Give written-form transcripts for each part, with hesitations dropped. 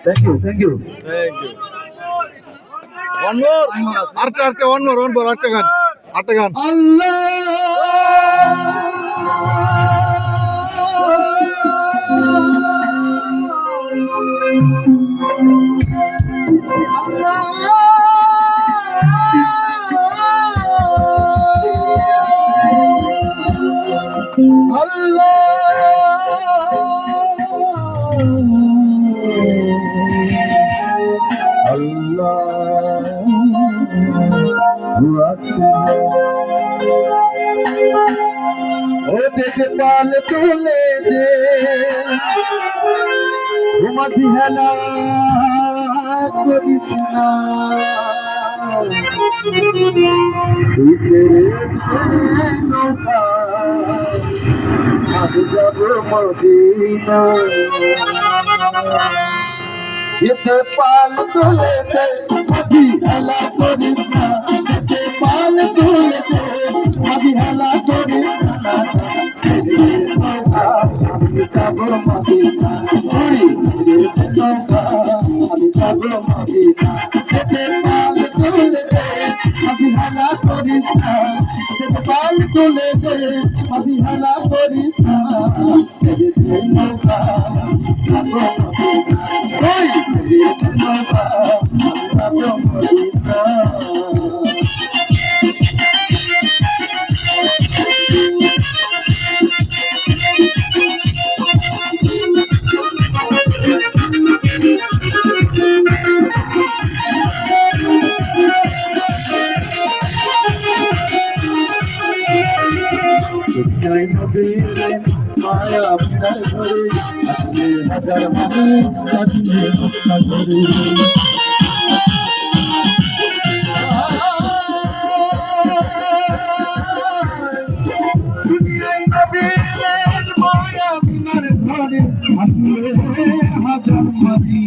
Thank you, thank you. Thank you. One more. One more. Artagan. पाल तोले दे घुमती है ना कृष्णा तेरे नौका अब जब मदीना ये पाल तोले दे अभी हला कृष्णा ये पाल तोले दे अभी हला कृष्णा হাজার মানুষ কাটিয়ে হত্যা করে দুনিয়ায় নবীর মায়া বিনার ঘরে আসলে হাজার মারি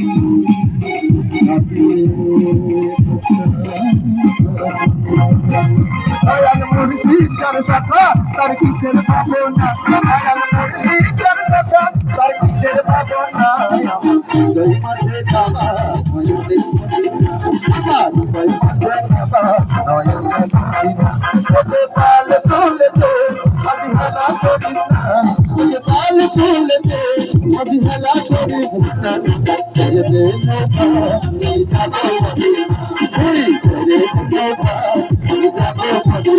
দয়াল মুর্শিদ যার শাখা তার কিসের ভাবনা দয়াল মুর্শিদ যার শাখা তার কিসের ভাবনা জয় মাঝে বাবা জয় মাঝে বাবা দয়াল মুর্শিদ পাল তুলতে অবহেলা করিস না পাল তুলতে অবহেলা করিস না